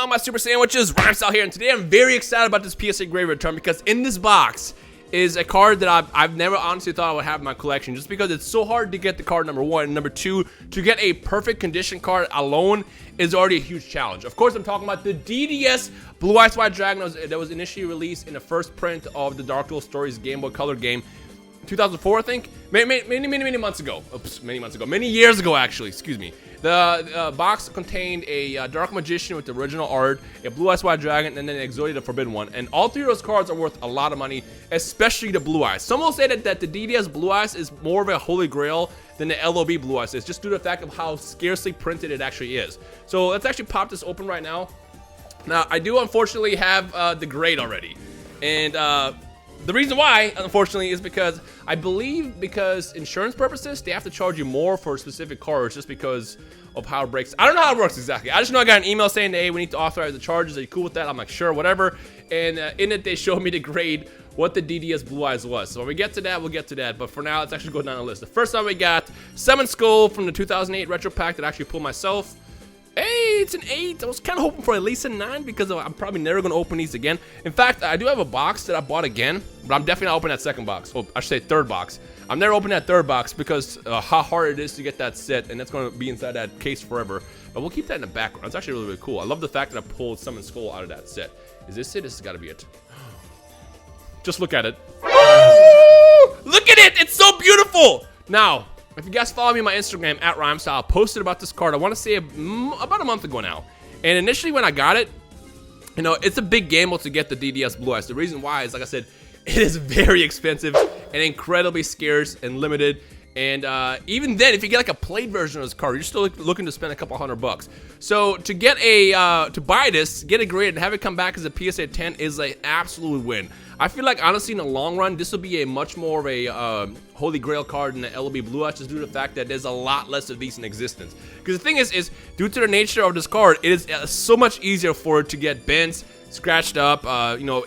on, my super sandwiches? Rhymestyle here, and today I'm very excited about this PSA Graded return because in this box is a card that I've never honestly thought I would have in my collection, just because it's so hard to get the card, number one, and number two, to get a perfect condition card alone is already a huge challenge. Of course, I'm talking about the DDS Blue Eyes White Dragon that was initially released in the first print of the Dark Duel Stories Game Boy Color game, 2004, I think, many months ago. Oops, many years ago, actually. Excuse me. The box contained a Dark Magician with the original art, a Blue Eyes White Dragon, and then an Exodia the Forbidden One. And all three of those cards are worth a lot of money, especially the Blue Eyes. Some will say that the DDS Blue Eyes is more of a holy grail than the LOB Blue Eyes is, just due to the fact of how scarcely printed it actually is. So let's actually pop this open right now. Now, I do unfortunately have the grade already. And the reason why, unfortunately, is because I believe because insurance purposes, they have to charge you more for specific cards just because of how it breaks. I don't know how it works exactly. I just know I got an email saying, hey, we need to authorize the charges. Are you cool with that? I'm like, sure, whatever. And in it, they showed me the grade, what the DDS Blue Eyes was. So when we get to that, we'll get to that. But for now, let's actually go down the list. The first one we got, Summon Skull from the 2008 Retro Pack that I actually pulled myself. Hey, it's an 8. I was kind of hoping for at least a 9 because I'm probably never going to open these again. In fact, I do have a box that I bought again, but I'm definitely not opening that second box. Oh, I should say third box. I'm never opening that third box because how hard it is to get that set, and that's going to be inside that case forever. But we'll keep that in the background. It's actually really, really cool. I love the fact that I pulled Summon Skull out of that set. Is this it? This has got to be it. Just look at it. Look at it! It's so beautiful! Now, if you guys follow me on my Instagram, at Rhymestyle, I posted about this card, I want to say about a month ago now. And initially when I got it, you know, it's a big gamble to get the DDS Blue Eyes. The reason why is, like I said, it is very expensive and incredibly scarce and limited. And even then, if you get like a played version of this card, you're still looking to spend a couple $100. So to get to buy this, get it graded, and have it come back as a PSA 10 is an absolute win. I feel like, honestly, in the long run, this will be a much more of a Holy Grail card than the LOB Blue Eyes, just due to the fact that there's a lot less of these in existence. Because the thing is due to the nature of this card, it is so much easier for it to get bent, scratched up, you know,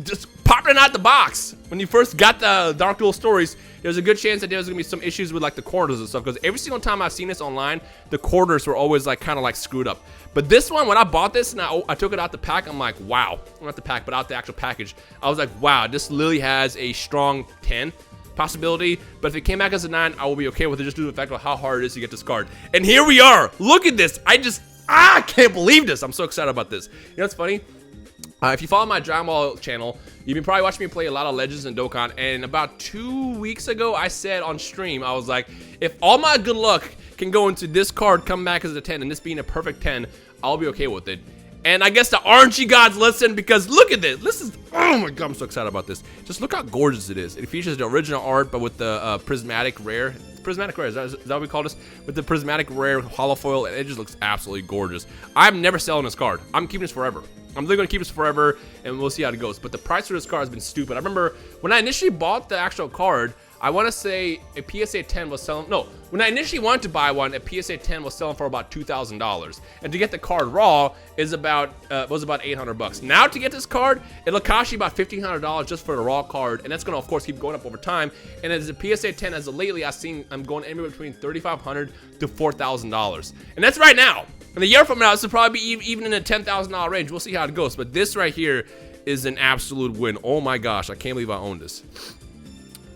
just popping out the box. When you first got the Dark Duel Stories, there's a good chance that there's gonna be some issues with like the corners and stuff, because every single time I've seen this online, the corners were always like kind of like screwed up. But this one, when I bought this and I took it out the pack, I'm like, wow. Not the pack, but out the actual package. I was like, wow, this literally has a strong 10 possibility. But if it came back as a 9, I will be okay with it, just due to the fact of how hard it is to get this card. And here we are. Look at this. I can't believe this. I'm so excited about this. You know what's funny? If you follow my Dragon Ball channel, you've been probably watching me play a lot of Legends and Dokkan, and about 2 weeks ago, I said on stream, I was like, if all my good luck can go into this card, come back as a 10, and this being a perfect 10, I'll be okay with it. And I guess the RNG gods listen, because look at this. This is, oh my god, I'm so excited about this. Just look how gorgeous it is. It features the original art, but with the prismatic rare. Prismatic rare, is that what we call this? With the prismatic rare holofoil, and it just looks absolutely gorgeous. I'm never selling this card. I'm keeping this forever. I'm literally going to keep this forever, and we'll see how it goes. But the price for this card has been stupid. I remember when I initially bought the actual card, I want to say a PSA 10 was selling, no, when I initially wanted to buy one, a PSA 10 was selling for about $2,000. And to get the card raw was about $800. Now to get this card, it'll cost you about $1,500 just for the raw card, and that's going to, of course, keep going up over time. And as a PSA 10, as of lately, I've seen I'm going anywhere between $3,500 to $4,000. And that's right now. And a year from now, this will probably be even in the $10,000 range. We'll see how it goes. But this right here is an absolute win. Oh my gosh, I can't believe I own this.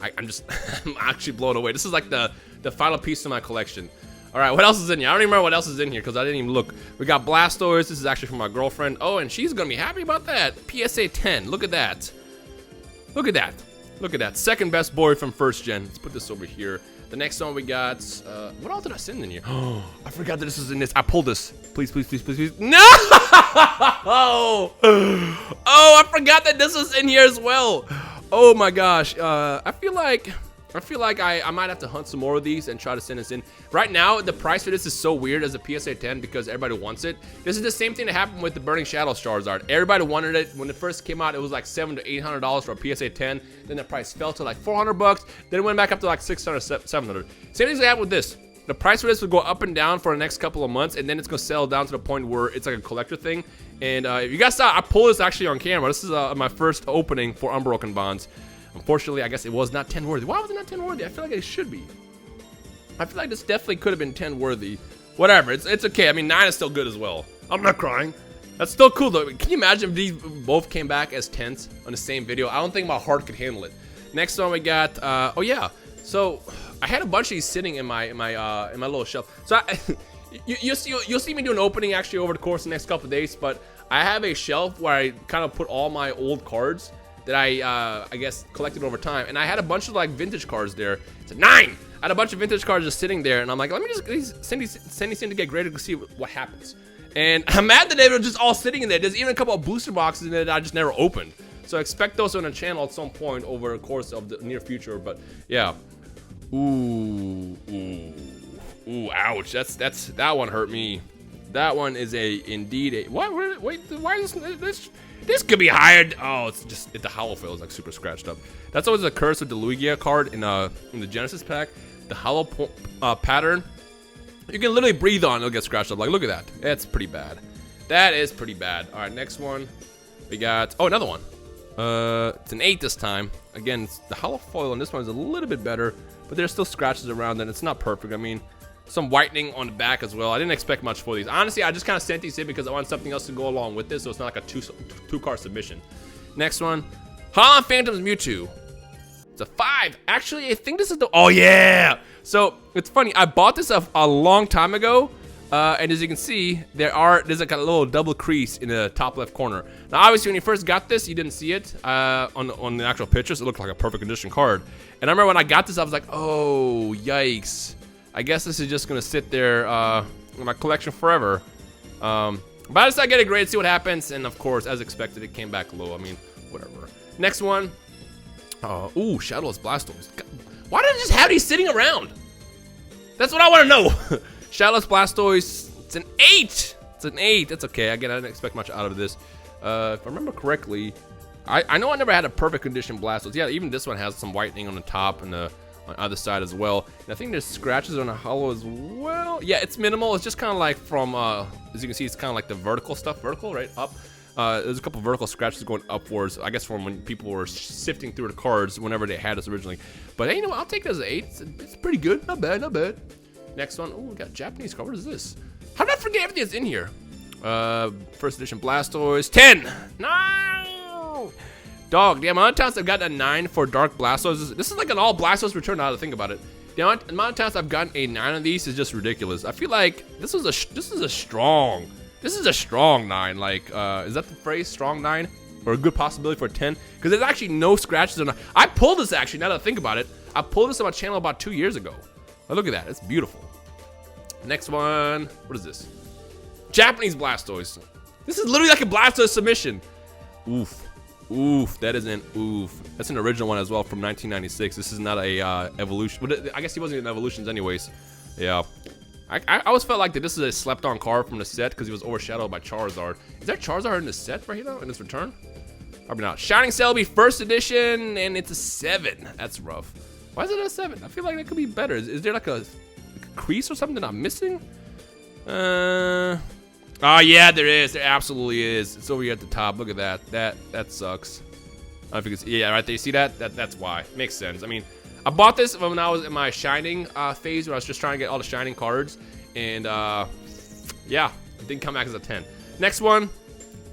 I'm actually blown away. This is like the final piece of my collection. All right, what else is in here? I don't even remember what else is in here because I didn't even look. We got Blastoise. This is actually from my girlfriend. Oh, and she's gonna be happy about that. PSA 10. Look at that. Look at that. Look at that. Second best boy from first gen. Let's put this over here. The next one we got. What else did I send in here? Oh, I forgot that this was in this. I pulled this. Please, please, please, please, please. No! Oh, I forgot that this was in here as well. Oh my gosh, I feel like I might have to hunt some more of these and try to send this in. Right now, the price for this is so weird as a PSA 10 because everybody wants it. This is the same thing that happened with the Burning Shadows Charizard. Everybody wanted it. When it first came out, it was like $700 to $800 for a PSA 10. Then the price fell to like $400. Then it went back up to like $600, $700. Same thing's gonna happen with this. The price for this will go up and down for the next couple of months, and then it's gonna settle down to the point where it's like a collector thing. And if you guys saw, I pulled this actually on camera. This is my first opening for Unbroken Bonds. Unfortunately, I guess it was not 10 worthy. Why was it not 10 worthy? I feel like it should be. I feel like this definitely could have been 10 worthy. Whatever, it's okay. I mean, 9 is still good as well. I'm not crying. That's still cool though. Can you imagine if these both came back as 10s on the same video? I don't think my heart could handle it. Next one we got, oh yeah. So I had a bunch of these sitting in my little shelf. So you'll see me do an opening actually over the course of the next couple of days. But I have a shelf where I kind of put all my old cards that I guess collected over time, and I had a bunch of like vintage cards there. It's a 9. I had a bunch of vintage cards just sitting there, and I'm like, let me just send these in to get graded to see what happens. And I'm mad that they were just all sitting in there. There's even a couple of booster boxes in there that I just never opened. So expect those on the channel at some point over the course of the near future. But yeah, ooh, ouch. That one hurt me. That one is indeed a what? Wait, why is this could be higher? Oh, it's just the hollow foil is like super scratched up. That's always a curse with the Yugioh card in the Genesis pack. The hollow pattern, you can literally breathe on, it'll get scratched up. Like, look at that. That's pretty bad. That is pretty bad. All right, next one. We got another one. It's an 8 this time. Again, the hollow foil on this one is a little bit better, but there's still scratches around, and it's not perfect. I mean, some whitening on the back as well. I didn't expect much for these. Honestly, I just kind of sent these in because I want something else to go along with this, so it's not like a two-card submission. Next one, Holland Phantoms Mewtwo. It's a 5. Actually, I think this is the, oh yeah! So, it's funny, I bought this a long time ago, and as you can see, there's like a little double crease in the top left corner. Now, obviously, when you first got this, you didn't see it on the actual pictures. It looked like a perfect condition card. And I remember when I got this, I was like, oh, yikes. I guess this is just gonna sit there in my collection forever. But I decided to get a grade, see what happens, and of course, as expected, it came back low. I mean, whatever. Next one. Ooh, Shadowless Blastoise. God, why did I just have these sitting around? That's what I want to know. Shadowless Blastoise. It's an 8. It's an 8. That's okay. Again, I didn't expect much out of this. If I remember correctly, I know I never had a perfect condition Blastoise. Yeah, even this one has some whitening on the top and on the other side as well. And I think there's scratches on the hollow as well. Yeah, it's minimal. It's just kind of like from, as you can see, it's kind of like the vertical stuff. Vertical, right? Up. There's a couple vertical scratches going upwards, I guess from when people were sifting through the cards whenever they had this originally. But hey, you know what? I'll take it as an 8. It's pretty good. Not bad, not bad. Next one. Oh, we got a Japanese card. What is this? How did I forget everything that's in here? First edition Blastoise. 10. No! Dog, the amount of times I've gotten a 9 for Dark Blastoise. This is like an all Blastoise return now to think about it. The amount of times I've gotten a 9 of these is just ridiculous. I feel like this is a strong 9. Like, is that the phrase, strong 9? Or a good possibility for a 10? Because there's actually no scratches on it. I pulled this actually, now that I think about it. I pulled this on my channel about 2 years ago. Oh, look at that, it's beautiful. Next one, what is this? Japanese Blastoise. This is literally like a Blastoise submission. Oof, oof, that is an oof. That's an original one as well from 1996. This is not a evolution. But I guess he wasn't in evolutions anyways. Yeah. I always felt like that this is a slept-on card from the set because he was overshadowed by Charizard. Is there Charizard in the set right here, though, in this return? Probably not. Shining Celebi, first edition, and it's a 7. That's rough. Why is it a 7? I feel like that could be better. Is there like a crease or something that I'm missing? Oh, yeah, there is. There absolutely is. It's over here at the top. Look at that. That sucks. I don't know if you can see. Yeah, right there. You see that? That's why. Makes sense. I mean, I bought this when I was in my Shining phase, where I was just trying to get all the Shining cards. And, yeah, it didn't come back as a 10. Next one.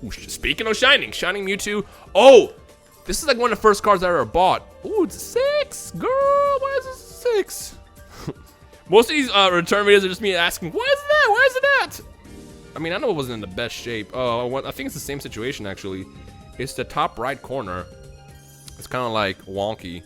Ooh, speaking of Shining Mewtwo. Oh, this is like one of the first cards I ever bought. Ooh, it's a 6. Girl, why is this a 6? Most of these return videos are just me asking, why is it that? Why is it that? I mean, I know it wasn't in the best shape. Oh, I think it's the same situation, actually. It's the top right corner. It's kind of like wonky.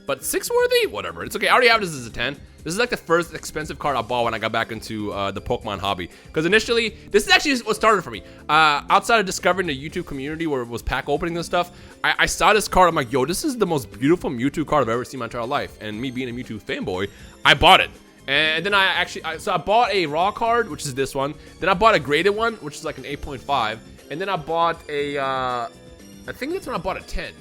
But 6 worthy? Whatever. It's okay. I already have this as a 10. This is like the first expensive card I bought when I got back into the Pokemon hobby. Because initially, this is actually what started for me. Outside of discovering the YouTube community where it was pack openings and stuff, I saw this card. I'm like, yo, this is the most beautiful Mewtwo card I've ever seen in my entire life. And me being a Mewtwo fanboy, I bought it. And then so I bought a raw card, which is this one. Then I bought a graded one, which is like an 8.5. And then I bought a, I think that's when I bought a 10.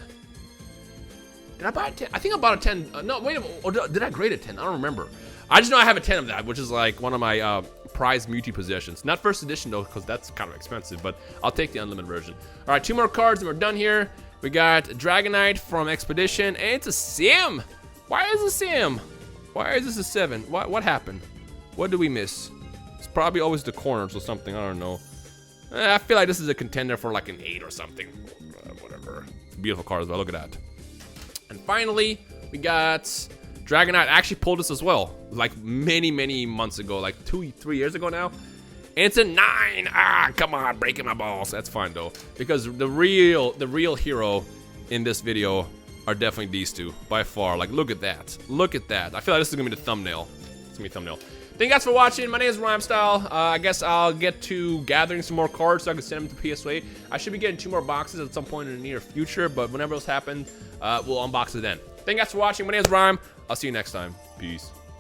Did I buy a 10? I think I bought a 10. No, wait a minute. Or did I grade a 10? I don't remember. I just know I have a 10 of that, which is like one of my prized Mewtwo possessions. Not first edition, though, because that's kind of expensive, but I'll take the unlimited version. All right, 2 more cards, and we're done here. We got Dragonite from Expedition, and it's a Sim. Why is it a Sim? Why is this a 7? What happened? What did we miss? It's probably always the corners or something. I don't know. I feel like this is a contender for like an 8 or something. Whatever. Beautiful card as well. Look at that. And finally, we got Dragonite. I actually pulled this as well, like many months ago, like 2-3 years ago now. And it's a 9. Ah, come on, breaking my balls. That's fine though, because the real hero in this video are definitely these two by far. Like, look at that. Look at that. I feel like this is gonna be the thumbnail. It's gonna be thumbnail. Thank you guys for watching. My name is Rhymestyle. I guess I'll get to gathering some more cards so I can send them to PSA. I should be getting 2 more boxes at some point in the near future, but whenever those happen, we'll unbox it then. Thank you guys for watching. My name is Rhyme. I'll see you next time. Peace.